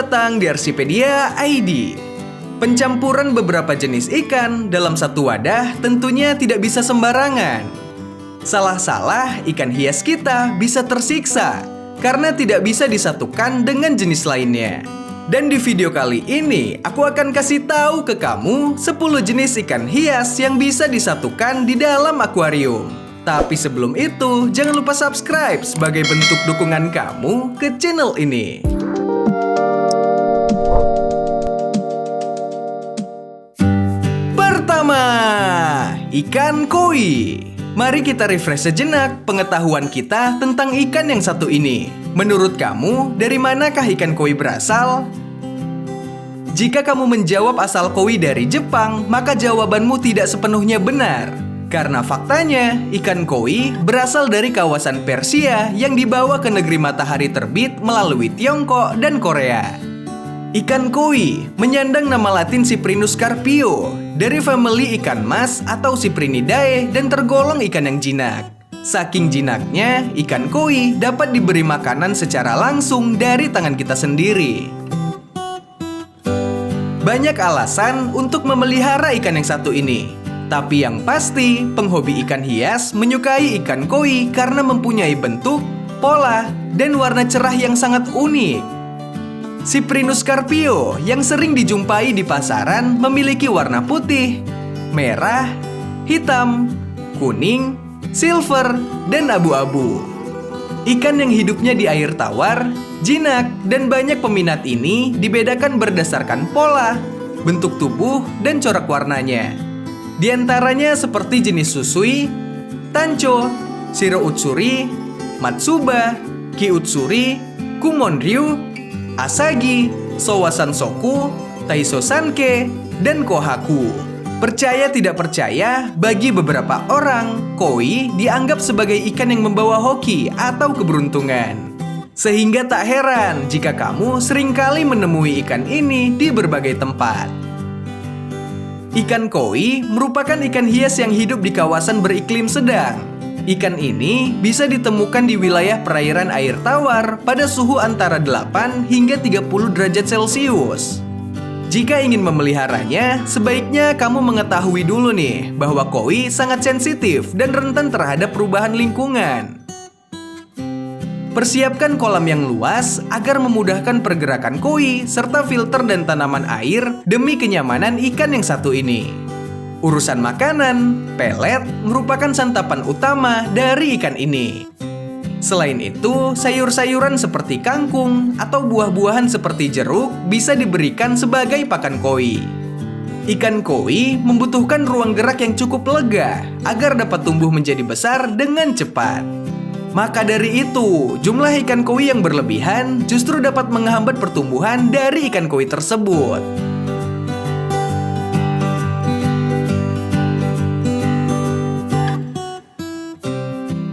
datang di Arsipedia ID. Pencampuran beberapa jenis ikan dalam satu wadah tentunya tidak bisa sembarangan. Salah-salah ikan hias kita bisa tersiksa karena tidak bisa disatukan dengan jenis lainnya. Dan di video kali ini aku akan kasih tahu ke kamu 10 jenis ikan hias yang bisa disatukan di dalam akuarium. Tapi sebelum itu, jangan lupa subscribe sebagai bentuk dukungan kamu ke channel ini. Pertama, ikan koi. Mari kita refresh sejenak pengetahuan kita tentang ikan yang satu ini. Menurut kamu, dari manakah ikan koi berasal? Jika kamu menjawab asal koi dari Jepang, maka jawabanmu tidak sepenuhnya benar. Karena faktanya, ikan koi berasal dari kawasan Persia yang dibawa ke negeri matahari terbit melalui Tiongkok dan Korea. Ikan koi menyandang nama latin Cyprinus carpio dari famili ikan mas atau Cyprinidae dan tergolong ikan yang jinak. Saking jinaknya, ikan koi dapat diberi makanan secara langsung dari tangan kita sendiri. Banyak alasan untuk memelihara ikan yang satu ini. Tapi yang pasti, penghobi ikan hias menyukai ikan koi karena mempunyai bentuk, pola, dan warna cerah yang sangat unik. Cyprinus carpio yang sering dijumpai di pasaran memiliki warna putih, merah, hitam, kuning, silver, dan abu-abu. Ikan yang hidupnya di air tawar, jinak, dan banyak peminat ini dibedakan berdasarkan pola, bentuk tubuh, dan corak warnanya. Di antaranya seperti jenis susui, tancho, shiro utsuri, matsuba, ki utsuri, kumonryu, asagi, sowasan soku, taiso sanke, dan kohaku. Percaya tidak percaya, bagi beberapa orang, koi dianggap sebagai ikan yang membawa hoki atau keberuntungan. Sehingga tak heran jika kamu seringkali menemui ikan ini di berbagai tempat. Ikan koi merupakan ikan hias yang hidup di kawasan beriklim sedang. Ikan ini bisa ditemukan di wilayah perairan air tawar pada suhu antara 8 hingga 30 derajat Celcius. Jika ingin memeliharanya, sebaiknya kamu mengetahui dulu nih bahwa koi sangat sensitif dan rentan terhadap perubahan lingkungan. Persiapkan kolam yang luas agar memudahkan pergerakan koi serta filter dan tanaman air demi kenyamanan ikan yang satu ini. Urusan makanan, pelet merupakan santapan utama dari ikan ini. Selain itu, sayur-sayuran seperti kangkung atau buah-buahan seperti jeruk bisa diberikan sebagai pakan koi. Ikan koi membutuhkan ruang gerak yang cukup lega agar dapat tumbuh menjadi besar dengan cepat. Maka dari itu, jumlah ikan koi yang berlebihan justru dapat menghambat pertumbuhan dari ikan koi tersebut.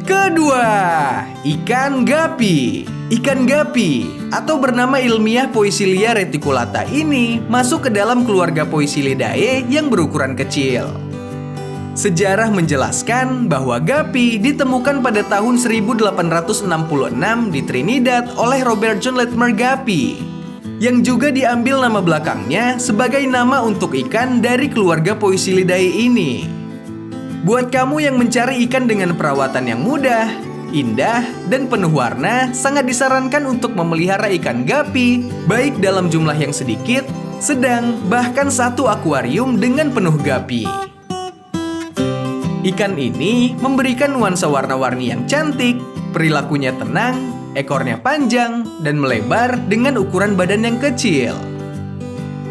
Kedua, ikan gapi. Ikan gapi atau bernama ilmiah Poecilia reticulata ini masuk ke dalam keluarga Poecilidae yang berukuran kecil. Sejarah menjelaskan bahwa gapi ditemukan pada tahun 1866 di Trinidad oleh Robert John Latimer Gapi, yang juga diambil nama belakangnya sebagai nama untuk ikan dari keluarga Poecilidae ini. Buat kamu yang mencari ikan dengan perawatan yang mudah, indah, dan penuh warna, sangat disarankan untuk memelihara ikan gapi, baik dalam jumlah yang sedikit, sedang, bahkan satu akuarium dengan penuh gapi. Ikan ini memberikan nuansa warna-warni yang cantik, perilakunya tenang, ekornya panjang, dan melebar dengan ukuran badan yang kecil.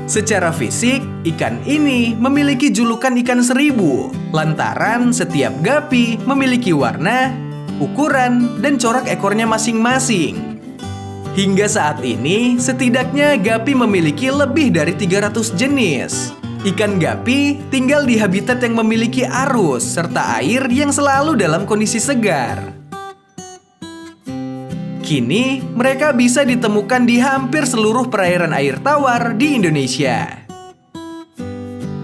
Secara fisik, ikan ini memiliki julukan ikan seribu, lantaran setiap gapi memiliki warna, ukuran, dan corak ekornya masing-masing. Hingga saat ini, setidaknya gapi memiliki lebih dari 300 jenis. Ikan gapi tinggal di habitat yang memiliki arus serta air yang selalu dalam kondisi segar. Kini, mereka bisa ditemukan di hampir seluruh perairan air tawar di Indonesia.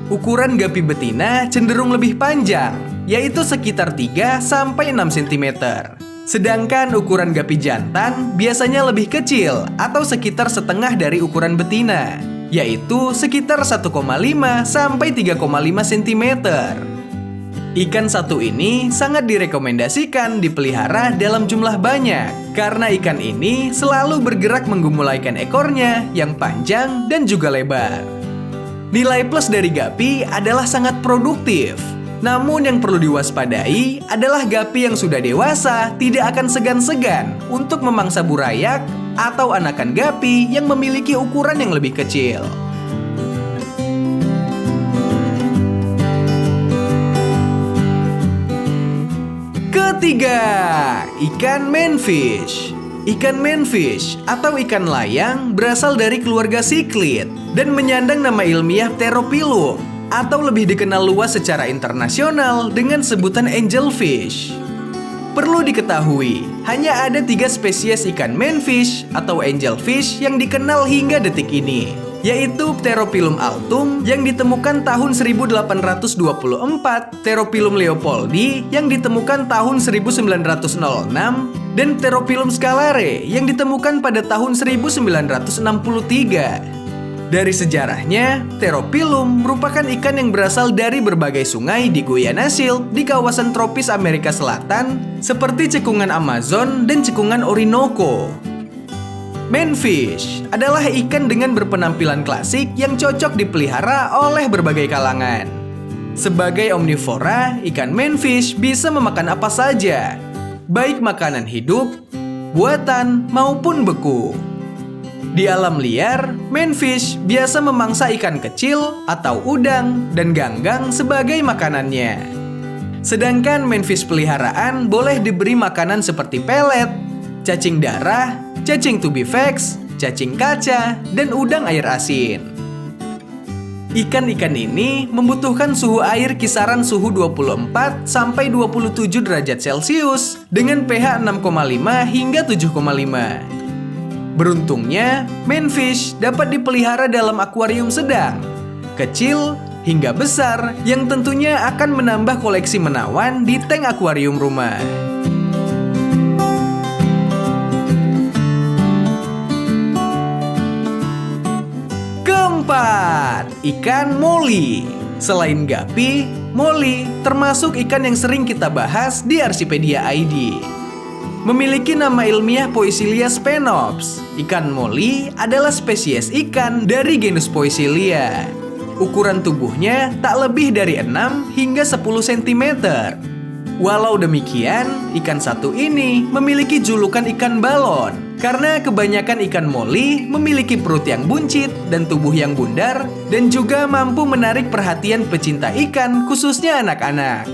Ukuran gapi betina cenderung lebih panjang, yaitu sekitar 3-6 cm. Sedangkan ukuran gapi jantan biasanya lebih kecil atau sekitar setengah dari ukuran betina, yaitu sekitar 1,5 sampai 3,5 cm. Ikan satu ini sangat direkomendasikan dipelihara dalam jumlah banyak karena ikan ini selalu bergerak menggumulaikan ekornya yang panjang dan juga lebar. Nilai plus dari gapi adalah sangat produktif. Namun yang perlu diwaspadai adalah gapi yang sudah dewasa tidak akan segan-segan untuk memangsa burayak atau anakan gapi yang memiliki ukuran yang lebih kecil. Ketiga, ikan manfish. Ikan manfish atau ikan layang berasal dari keluarga siklid dan menyandang nama ilmiah Pteropilum atau lebih dikenal luas secara internasional dengan sebutan angelfish. Perlu diketahui, hanya ada 3 spesies ikan manfish atau angelfish yang dikenal hingga detik ini, yaitu Pteropilum altum yang ditemukan tahun 1824, Pteropilum leopoldi yang ditemukan tahun 1906, dan Pteropilum scalare yang ditemukan pada tahun 1963. Dari sejarahnya, Pteropilum merupakan ikan yang berasal dari berbagai sungai di Guiana Shield di kawasan tropis Amerika Selatan seperti cekungan Amazon dan cekungan Orinoco. Manfish adalah ikan dengan berpenampilan klasik yang cocok dipelihara oleh berbagai kalangan. Sebagai omnivora, ikan manfish bisa memakan apa saja, baik makanan hidup, buatan, maupun beku. Di alam liar, manfish biasa memangsa ikan kecil atau udang dan ganggang sebagai makanannya. Sedangkan manfish peliharaan boleh diberi makanan seperti pelet, cacing darah, cacing tubifax, cacing kaca, dan udang air asin. Ikan-ikan ini membutuhkan suhu air kisaran suhu 24 sampai 27 derajat Celcius dengan pH 6,5 hingga 7,5. Beruntungnya, manfish dapat dipelihara dalam akuarium sedang, kecil, hingga besar yang tentunya akan menambah koleksi menawan di tank akuarium rumah. Keempat, ikan moli. Selain gapi, moli termasuk ikan yang sering kita bahas di Arsipedia ID. Memiliki nama ilmiah Poecilia spenops, ikan moli adalah spesies ikan dari genus Poecilia. Ukuran tubuhnya tak lebih dari 6 hingga 10 cm. Walau demikian, ikan satu ini memiliki julukan ikan balon karena kebanyakan ikan moli memiliki perut yang buncit dan tubuh yang bundar dan juga mampu menarik perhatian pecinta ikan khususnya anak-anak.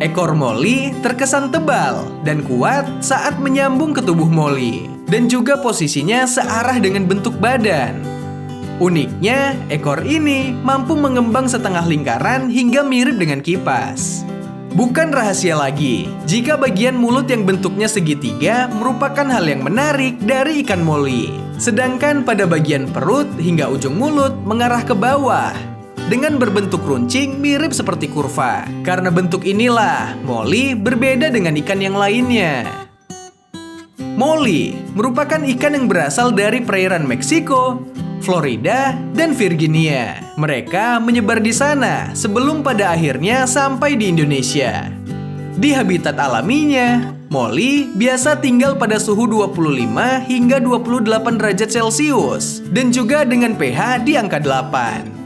Ekor moli terkesan tebal dan kuat saat menyambung ke tubuh moli dan juga posisinya searah dengan bentuk badan. Uniknya, ekor ini mampu mengembang setengah lingkaran hingga mirip dengan kipas. Bukan rahasia lagi, jika bagian mulut yang bentuknya segitiga merupakan hal yang menarik dari ikan moli. Sedangkan pada bagian perut hingga ujung mulut mengarah ke bawah dengan berbentuk runcing mirip seperti kurva. Karena bentuk inilah, moli berbeda dengan ikan yang lainnya. Moli merupakan ikan yang berasal dari perairan Meksiko, Florida, dan Virginia. Mereka menyebar di sana sebelum pada akhirnya sampai di Indonesia. Di habitat alaminya, moli biasa tinggal pada suhu 25 hingga 28 derajat Celcius dan juga dengan pH di angka 8.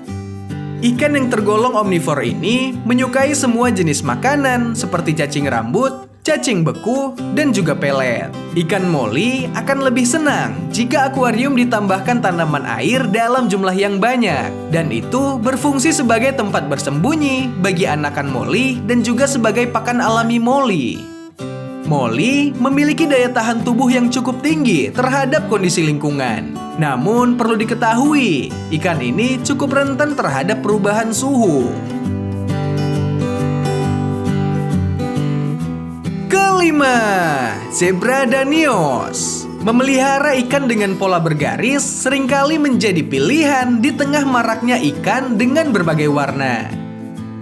Ikan yang tergolong omnivor ini menyukai semua jenis makanan seperti cacing rambut, cacing beku, dan juga pelet. Ikan moli akan lebih senang jika akuarium ditambahkan tanaman air dalam jumlah yang banyak, dan itu berfungsi sebagai tempat bersembunyi bagi anakan moli dan juga sebagai pakan alami moli. Moli memiliki daya tahan tubuh yang cukup tinggi terhadap kondisi lingkungan. Namun perlu diketahui, ikan ini cukup rentan terhadap perubahan suhu. Kelima, zebra danios. Memelihara ikan dengan pola bergaris seringkali menjadi pilihan di tengah maraknya ikan dengan berbagai warna.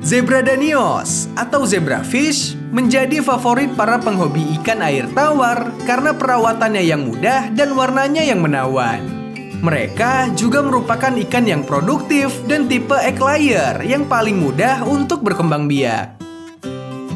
Zebra danios atau zebrafish menjadi favorit para penghobi ikan air tawar karena perawatannya yang mudah dan warnanya yang menawan. Mereka juga merupakan ikan yang produktif dan tipe egg layer yang paling mudah untuk berkembang biak.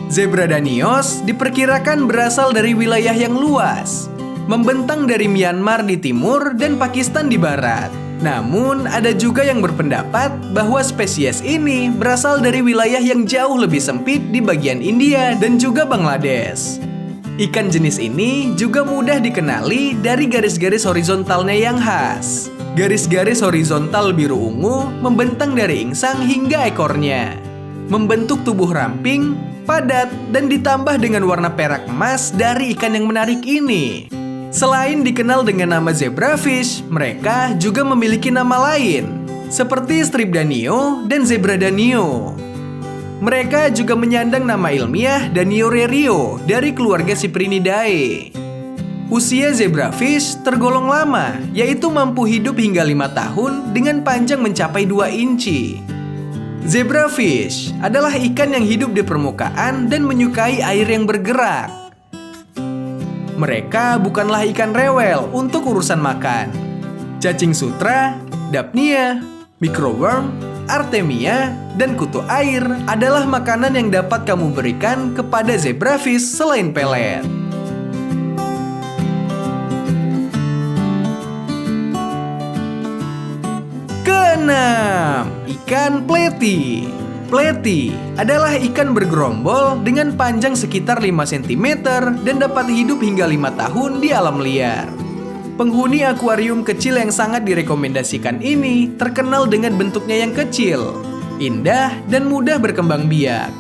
Zebra danios diperkirakan berasal dari wilayah yang luas, membentang dari Myanmar di timur dan Pakistan di barat. Namun, ada juga yang berpendapat bahwa spesies ini berasal dari wilayah yang jauh lebih sempit di bagian India dan juga Bangladesh. Ikan jenis ini juga mudah dikenali dari garis-garis horizontalnya yang khas. Garis-garis horizontal biru ungu membentang dari insang hingga ekornya, membentuk tubuh ramping, padat, dan ditambah dengan warna perak emas dari ikan yang menarik ini. Selain dikenal dengan nama zebrafish, mereka juga memiliki nama lain, seperti strip danio dan zebra danio. Mereka juga menyandang nama ilmiah Danio rerio dari keluarga Cyprinidae. Usia zebrafish tergolong lama, yaitu mampu hidup hingga 5 tahun dengan panjang mencapai 2 inci. Zebrafish adalah ikan yang hidup di permukaan dan menyukai air yang bergerak. Mereka bukanlah ikan rewel untuk urusan makan. Cacing sutra, dapnia, microworm, artemia, dan kutu air adalah makanan yang dapat kamu berikan kepada zebrafish selain pelet. Keenam, ikan pleti. Pleti adalah ikan bergerombol dengan panjang sekitar 5 cm dan dapat hidup hingga 5 tahun di alam liar. Penghuni akuarium kecil yang sangat direkomendasikan ini terkenal dengan bentuknya yang kecil, indah, dan mudah berkembang biak.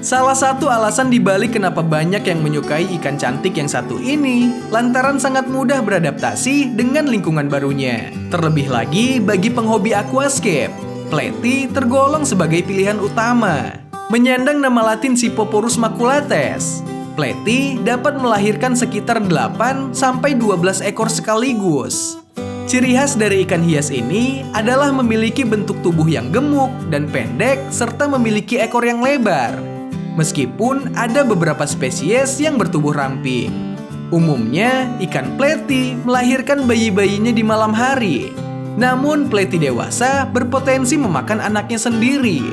Salah satu alasan dibalik kenapa banyak yang menyukai ikan cantik yang satu ini lantaran sangat mudah beradaptasi dengan lingkungan barunya. Terlebih lagi bagi penghobi aquascape, pleti tergolong sebagai pilihan utama. Menyandang nama latin Scyphoporus maculates, pleti dapat melahirkan sekitar 8-12 ekor sekaligus. Ciri khas dari ikan hias ini adalah memiliki bentuk tubuh yang gemuk dan pendek serta memiliki ekor yang lebar. Meskipun ada beberapa spesies yang bertubuh ramping. Umumnya, ikan pleti melahirkan bayi-bayinya di malam hari. Namun, pleti dewasa berpotensi memakan anaknya sendiri.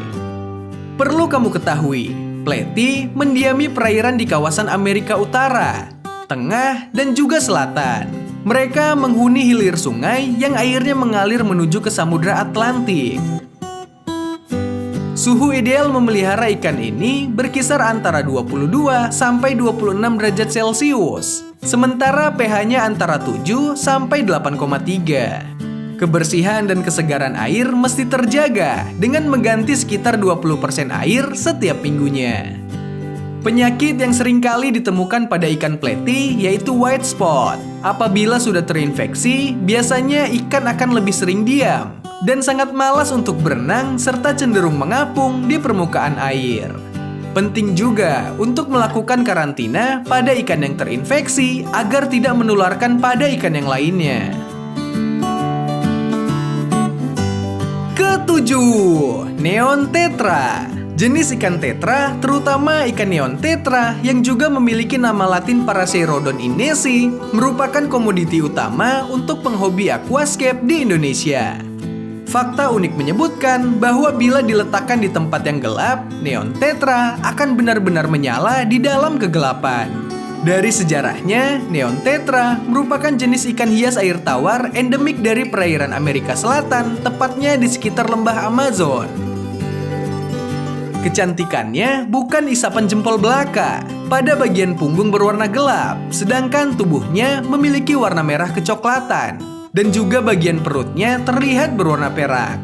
Perlu kamu ketahui, pleti mendiami perairan di kawasan Amerika Utara, Tengah, dan juga Selatan. Mereka menghuni hilir sungai yang airnya mengalir menuju ke Samudra Atlantik. Suhu ideal memelihara ikan ini berkisar antara 22 sampai 26 derajat Celcius, sementara pH-nya antara 7 sampai 8,3. Kebersihan dan kesegaran air mesti terjaga dengan mengganti sekitar 20% air setiap minggunya. Penyakit yang seringkali ditemukan pada ikan pleti yaitu white spot. Apabila sudah terinfeksi, biasanya ikan akan lebih sering diam dan sangat malas untuk berenang serta cenderung mengapung di permukaan air. Penting juga untuk melakukan karantina pada ikan yang terinfeksi agar tidak menularkan pada ikan yang lainnya. Ketujuh, neon tetra. Jenis ikan tetra, terutama ikan neon tetra yang juga memiliki nama latin Paraseirodon inesi, merupakan komoditi utama untuk penghobi aquascape di Indonesia. Fakta unik menyebutkan bahwa bila diletakkan di tempat yang gelap, neon tetra akan benar-benar menyala di dalam kegelapan. Dari sejarahnya, neon tetra merupakan jenis ikan hias air tawar endemik dari perairan Amerika Selatan, tepatnya di sekitar lembah Amazon. Kecantikannya bukan isapan jempol belaka. Pada bagian punggung berwarna gelap, sedangkan tubuhnya memiliki warna merah kecoklatan, dan juga bagian perutnya terlihat berwarna perak.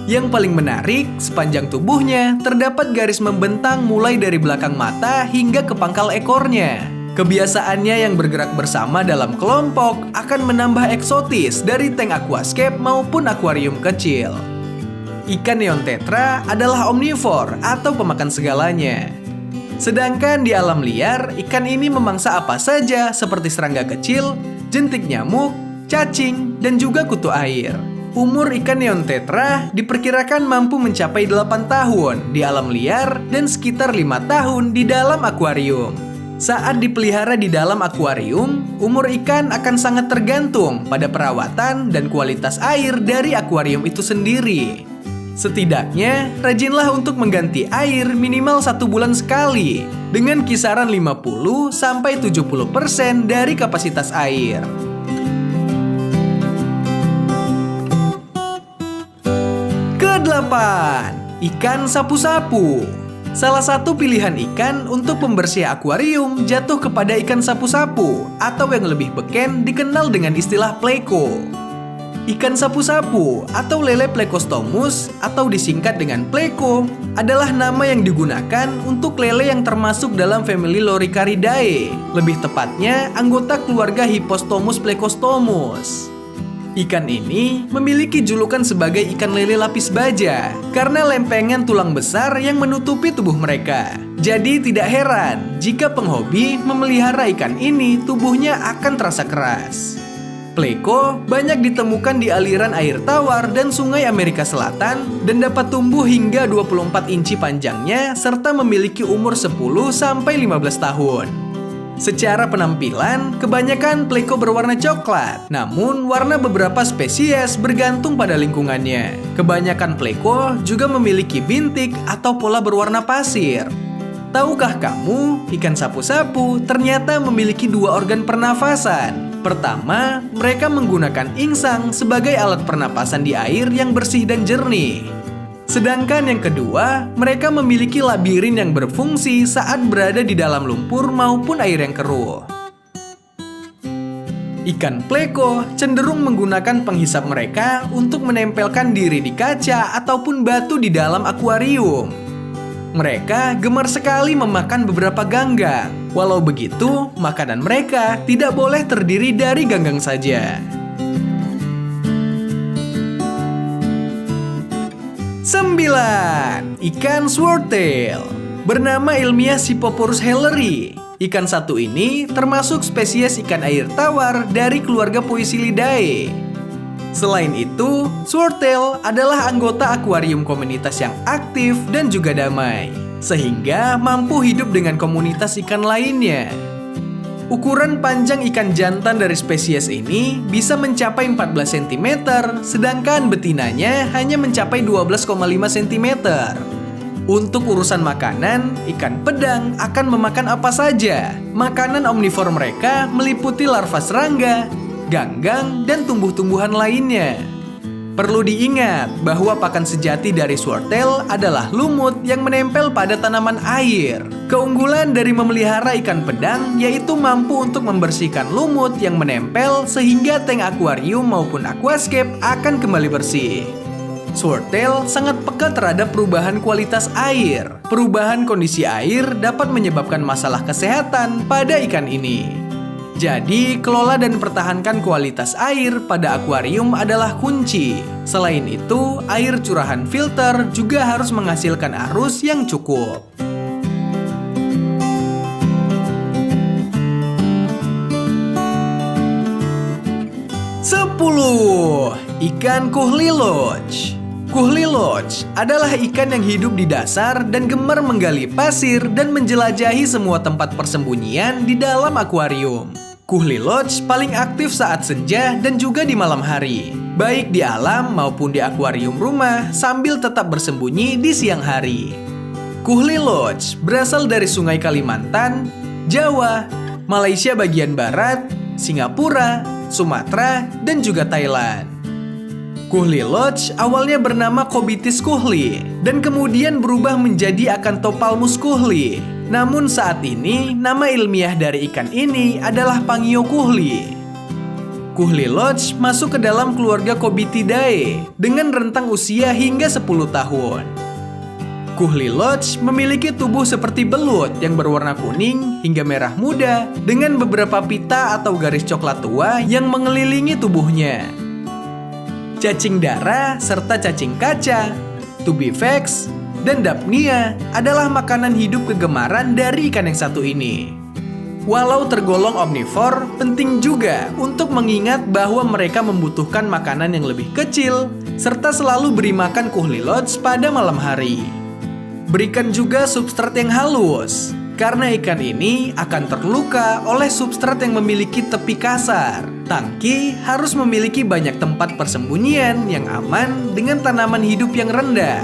Yang paling menarik, sepanjang tubuhnya terdapat garis membentang mulai dari belakang mata hingga ke pangkal ekornya. Kebiasaannya yang bergerak bersama dalam kelompok akan menambah eksotis dari tank aquascape maupun akuarium kecil. Ikan neon tetra adalah omnivor atau pemakan segalanya. Sedangkan di alam liar, ikan ini memangsa apa saja seperti serangga kecil, jentik nyamuk, cacing, dan juga kutu air. umur ikan neon tetra diperkirakan mampu mencapai 8 tahun di alam liar dan sekitar 5 tahun di dalam akuarium. Saat dipelihara di dalam akuarium, umur ikan akan sangat tergantung pada perawatan dan kualitas air dari akuarium itu sendiri. Setidaknya, rajinlah untuk mengganti air minimal 1 bulan sekali dengan kisaran 50-70% dari kapasitas air. Kedelapan, ikan sapu-sapu. Salah satu pilihan ikan untuk pembersih akuarium jatuh kepada ikan sapu-sapu atau yang lebih beken dikenal dengan istilah pleko. Ikan sapu-sapu atau lele Plecostomus atau disingkat dengan pleko adalah nama yang digunakan untuk lele yang termasuk dalam famili Loricaridae, lebih tepatnya anggota keluarga Hippostomus plecostomus. Ikan ini memiliki julukan sebagai ikan lele lapis baja karena lempengan tulang besar yang menutupi tubuh mereka. Jadi tidak heran jika penghobi memelihara ikan ini tubuhnya akan terasa keras. Pleko banyak ditemukan di aliran air tawar dan sungai Amerika Selatan dan dapat tumbuh hingga 24 inci panjangnya serta memiliki umur 10-15 tahun. Secara penampilan, kebanyakan pleko berwarna coklat, namun warna beberapa spesies bergantung pada lingkungannya. Kebanyakan pleko juga memiliki bintik atau pola berwarna pasir. Tahukah kamu, ikan sapu-sapu ternyata memiliki 2 organ pernafasan. Pertama, mereka menggunakan insang sebagai alat pernapasan di air yang bersih dan jernih. Sedangkan yang kedua, mereka memiliki labirin yang berfungsi saat berada di dalam lumpur maupun air yang keruh. Ikan pleko cenderung menggunakan penghisap mereka untuk menempelkan diri di kaca ataupun batu di dalam akuarium. Mereka gemar sekali memakan beberapa ganggang. Walau begitu, makanan mereka tidak boleh terdiri dari ganggang saja. 9. Ikan swordtail. Bernama ilmiah Scyphoporus helleri. Ikan satu ini termasuk spesies ikan air tawar dari keluarga Poecilidae. Selain itu, swordtail adalah anggota akuarium komunitas yang aktif dan juga damai, sehingga mampu hidup dengan komunitas ikan lainnya. Ukuran panjang ikan jantan dari spesies ini bisa mencapai 14 cm, sedangkan betinanya hanya mencapai 12,5 cm. Untuk urusan makanan, ikan pedang akan memakan apa saja. Makanan omnivor mereka meliputi larva serangga, ganggang, dan tumbuh-tumbuhan lainnya. Perlu diingat bahwa pakan sejati dari swordtail adalah lumut yang menempel pada tanaman air. Keunggulan dari memelihara ikan pedang yaitu mampu untuk membersihkan lumut yang menempel sehingga tank akuarium maupun aquascape akan kembali bersih. Swordtail sangat peka terhadap perubahan kualitas air. Perubahan kondisi air dapat menyebabkan masalah kesehatan pada ikan ini. Jadi, kelola dan pertahankan kualitas air pada akuarium adalah kunci. Selain itu, air curahan filter juga harus menghasilkan arus yang cukup. 10. Ikan kuhliloch. Kuhliloch adalah ikan yang hidup di dasar dan gemar menggali pasir dan menjelajahi semua tempat persembunyian di dalam akuarium. Kuhliloch paling aktif saat senja dan juga di malam hari, baik di alam maupun di akuarium rumah sambil tetap bersembunyi di siang hari. Kuhliloch berasal dari Sungai Kalimantan, Jawa, Malaysia bagian barat, Singapura, Sumatera, dan juga Thailand. Kuhliloch awalnya bernama Cobitis kuhli dan kemudian berubah menjadi Acanthopalmus kuhli. Namun saat ini, nama ilmiah dari ikan ini adalah Pangio kuhli. Kuhliloch masuk ke dalam keluarga Cobitidae dengan rentang usia hingga 10 tahun. Kuhliloch memiliki tubuh seperti belut yang berwarna kuning hingga merah muda dengan beberapa pita atau garis coklat tua yang mengelilingi tubuhnya. Cacing dara serta cacing kaca, tubifax, dan dapnia adalah makanan hidup kegemaran dari ikan yang satu ini. Walau tergolong omnivor, penting juga untuk mengingat bahwa mereka membutuhkan makanan yang lebih kecil, serta selalu beri makan kuhlilots pada malam hari. Berikan juga substrat yang halus, karena ikan ini akan terluka oleh substrat yang memiliki tepi kasar. Tangki harus memiliki banyak tempat persembunyian yang aman dengan tanaman hidup yang rendah.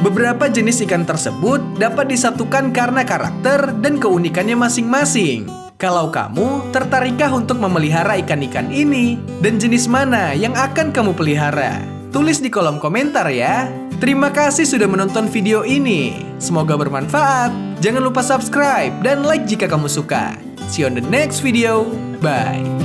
Beberapa jenis ikan tersebut dapat disatukan karena karakter dan keunikannya masing-masing. Kalau kamu tertarikkah untuk memelihara ikan-ikan ini? Dan jenis mana yang akan kamu pelihara? Tulis di kolom komentar ya. Terima kasih sudah menonton video ini. Semoga bermanfaat. Jangan lupa subscribe dan like jika kamu suka. See you on the next video. Bye.